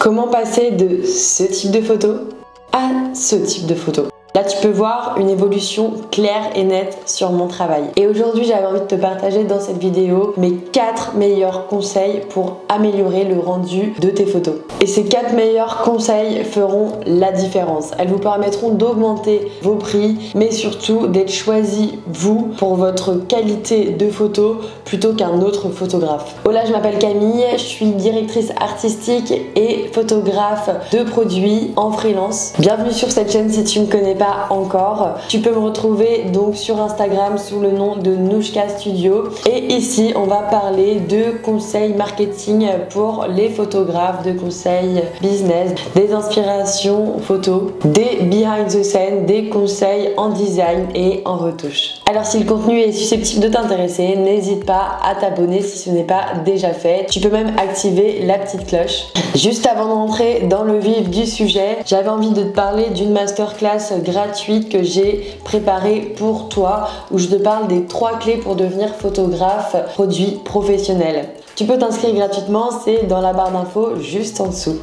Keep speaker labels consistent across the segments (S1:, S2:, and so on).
S1: Comment passer de ce type de photo à ce type de photo? Là, tu peux voir une évolution claire et nette sur mon travail. Et aujourd'hui, j'avais envie de te partager dans cette vidéo mes 4 meilleurs conseils pour améliorer le rendu de tes photos. Et ces 4 meilleurs conseils feront la différence. Elles vous permettront d'augmenter vos prix, mais surtout d'être choisi, vous, pour votre qualité de photo plutôt qu'un autre photographe. Hola, je m'appelle Camille, je suis directrice artistique et photographe de produits en freelance. Bienvenue sur cette chaîne si tu me connais pas encore. Tu peux me retrouver donc sur Instagram sous le nom de Nouchka Studio. Et ici, on va parler de conseils marketing pour les photographes, de conseils business, des inspirations photos, des behind the scene, des conseils en design et en retouche. Alors si le contenu est susceptible de t'intéresser, n'hésite pas à t'abonner si ce n'est pas déjà fait. Tu peux même activer la petite cloche. Juste avant d'entrer dans le vif du sujet, j'avais envie de te parler d'une masterclass gratuite que j'ai préparée pour toi, où je te parle des 3 clés pour devenir photographe produit professionnel. Tu peux t'inscrire gratuitement, c'est dans la barre d'infos juste en dessous.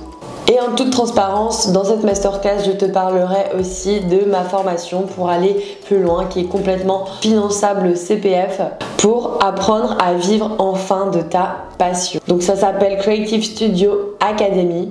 S1: Et en toute transparence, dans cette masterclass, je te parlerai aussi de ma formation pour aller plus loin, qui est complètement finançable CPF, pour apprendre à vivre enfin de ta passion. Donc ça s'appelle Creative Studio Academy.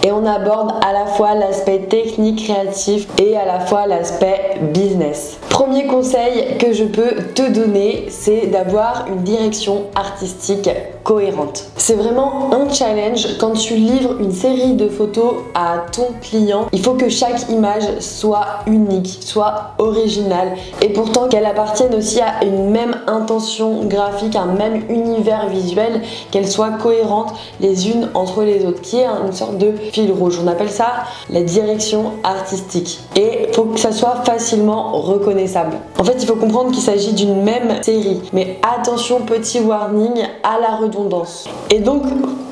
S1: Et on aborde à la fois l'aspect technique, créatif et à la fois l'aspect business. Premier conseil que je peux te donner, c'est d'avoir une direction artistique cohérente. C'est vraiment un challenge quand tu livres une série de photos à ton client. Il faut que chaque image soit unique, soit originale et pourtant qu'elle appartienne aussi à une même intention graphique, un même univers visuel, qu'elle soit cohérente les unes entre les autres, qui est une sorte de fil rouge. On appelle ça la direction artistique. Et il faut que ça soit facilement reconnaissable. En fait, il faut comprendre qu'il s'agit d'une même série. Mais attention, petit warning à la redondance. Et donc,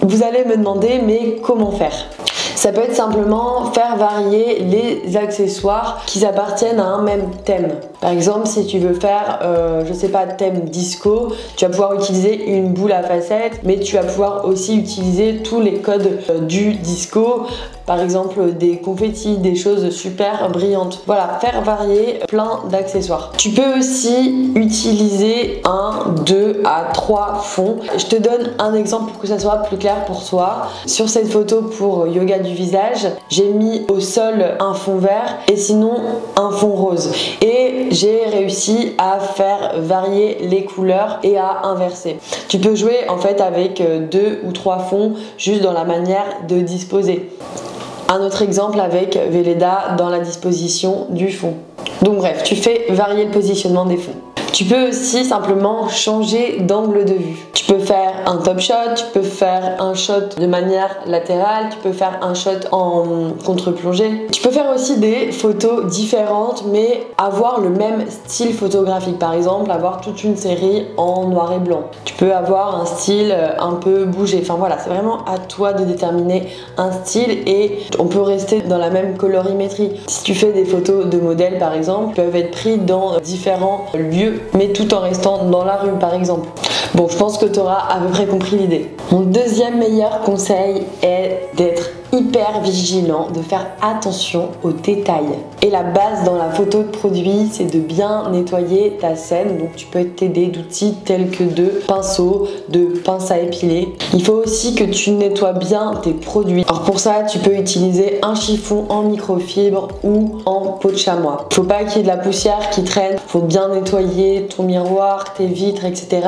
S1: vous allez me demander, mais comment faire ? Ça peut être simplement faire varier les accessoires qui appartiennent à un même thème. Par exemple, si tu veux faire, je sais pas, thème disco, tu vas pouvoir utiliser une boule à facettes, mais tu vas pouvoir aussi utiliser tous les codes du disco. Par exemple, des confettis, des choses super brillantes. Voilà, faire varier plein d'accessoires. Tu peux aussi utiliser 1, 2 à 3 fonds. Je te donne un exemple pour que ça soit plus clair pour toi. Sur cette photo pour yoga du visage, j'ai mis au sol un fond vert et sinon un fond rose. Et j'ai réussi à faire varier les couleurs et à inverser. Tu peux jouer en fait avec 2 ou 3 fonds juste dans la manière de disposer. Un autre exemple avec Velleda dans la disposition du fond. Donc bref, tu fais varier le positionnement des fonds. Tu peux aussi simplement changer d'angle de vue. Tu peux faire un top shot, tu peux faire un shot de manière latérale, tu peux faire un shot en contre-plongée. Tu peux faire aussi des photos différentes mais avoir le même style photographique. Par exemple, avoir toute une série en noir et blanc. Tu peux avoir un style un peu bougé. Enfin voilà, c'est vraiment à toi de déterminer un style et on peut rester dans la même colorimétrie. Si tu fais des photos de modèles par exemple, ils peuvent être pris dans différents lieux mais tout en restant dans la rue par exemple. Bon, je pense que tu auras à peu près compris l'idée. Mon deuxième meilleur conseil est d'être hyper vigilant, de faire attention aux détails. Et la base dans la photo de produit, c'est de bien nettoyer ta scène. Donc tu peux t'aider d'outils tels que de pinceaux, de pinces à épiler. Il faut aussi que tu nettoies bien tes produits. Alors pour ça, tu peux utiliser un chiffon en microfibre ou en peau de chamois. Il ne faut pas qu'il y ait de la poussière qui traîne. Il faut bien nettoyer ton miroir, tes vitres, etc.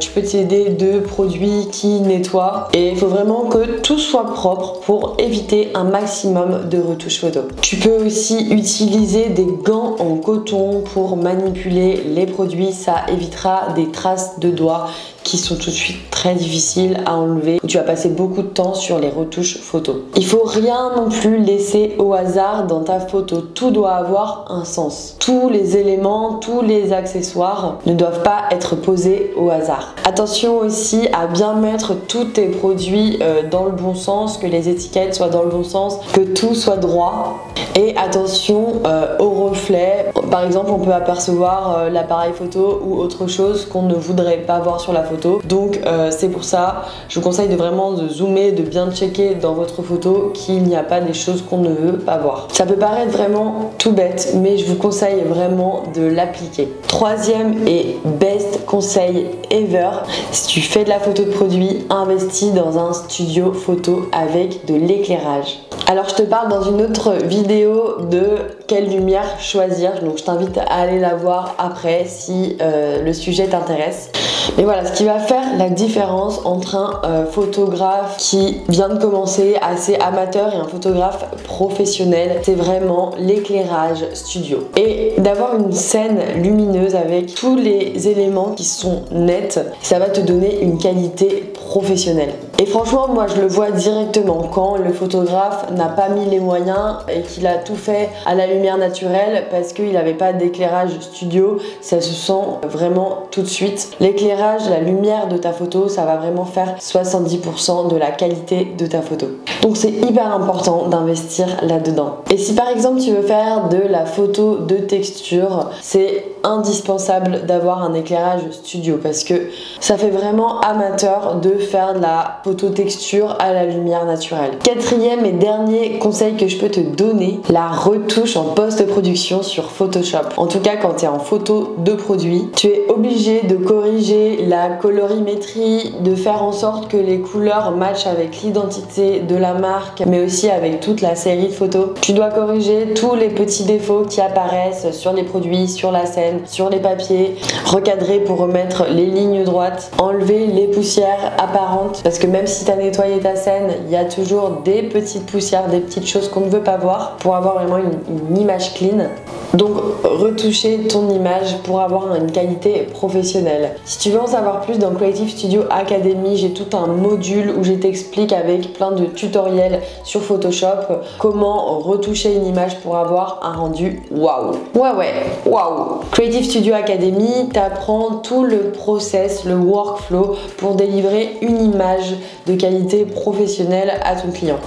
S1: Tu peux t'aider de produits qui nettoient. Et il faut vraiment que tout soit propre pour éviter un maximum de retouches photo. Tu peux aussi utiliser des gants en coton pour manipuler les produits, ça évitera des traces de doigts qui sont tout de suite très difficiles à enlever, où tu vas passer beaucoup de temps sur les retouches photos. Il faut rien non plus laisser au hasard dans ta photo, tout doit avoir un sens. Tous les éléments, tous les accessoires ne doivent pas être posés au hasard. Attention aussi à bien mettre tous tes produits dans le bon sens, que les étiquettes lunettes soient dans le bon sens, que tout soit droit. Et attention au reflet. Par exemple, on peut apercevoir l'appareil photo ou autre chose qu'on ne voudrait pas voir sur la photo. Donc c'est pour ça, je vous conseille de vraiment de zoomer, de bien checker dans votre photo qu'il n'y a pas des choses qu'on ne veut pas voir. Ça peut paraître vraiment tout bête, mais je vous conseille vraiment de l'appliquer. Troisième et best conseil ever, si tu fais de la photo de produit, investis dans un studio photo avec de l'éclairage. Alors je te parle dans une autre vidéo de quelle lumière choisir, donc je t'invite à aller la voir après si le sujet t'intéresse. Mais voilà, ce qui va faire la différence entre un photographe qui vient de commencer, assez amateur, et un photographe professionnel, c'est vraiment l'éclairage studio. Et d'avoir une scène lumineuse avec tous les éléments qui sont nets, ça va te donner une qualité professionnelle. Et franchement, moi je le vois directement quand le photographe n'a pas mis les moyens et qu'il a tout fait à la lumière naturelle parce qu'il n'avait pas d'éclairage studio, ça se sent vraiment tout de suite. L'éclairage, la lumière de ta photo, ça va vraiment faire 70% de la qualité de ta photo. Donc c'est hyper important d'investir là-dedans. Et si par exemple tu veux faire de la photo de texture, c'est indispensable d'avoir un éclairage studio parce que ça fait vraiment amateur de faire de la photo texture à la lumière naturelle. Quatrième et dernier conseil que je peux te donner, la retouche en post-production sur Photoshop. En tout cas, quand tu es en photo de produit, tu es obligé de corriger la colorimétrie, de faire en sorte que les couleurs matchent avec l'identité de la marque, mais aussi avec toute la série de photos. Tu dois corriger tous les petits défauts qui apparaissent sur les produits, sur la scène, sur les papiers, recadrer pour remettre les lignes droites, enlever les poussières apparentes, parce que même si tu as nettoyé ta scène, il y a toujours des petites poussières, des petites choses qu'on ne veut pas voir pour avoir vraiment une image clean. Donc retoucher ton image pour avoir une qualité professionnelle. Si tu veux en savoir plus, dans Creative Studio Academy, j'ai tout un module où je t'explique avec plein de tutoriels sur Photoshop comment retoucher une image pour avoir un rendu waouh. Waouh. Creative Studio Academy t'apprend tout le process, le workflow pour délivrer une image de qualité professionnelle à ton client.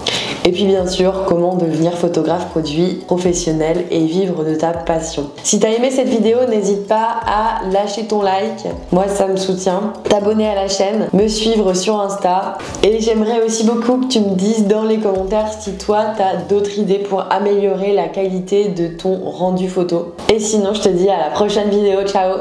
S1: Et puis bien sûr, comment devenir photographe produit professionnel et vivre de ta passion. Si t'as aimé cette vidéo, n'hésite pas à lâcher ton like, moi ça me soutient, t'abonner à la chaîne, me suivre sur Insta, et j'aimerais aussi beaucoup que tu me dises dans les commentaires si toi t'as d'autres idées pour améliorer la qualité de ton rendu photo. Et sinon, je te dis à la prochaine vidéo, ciao.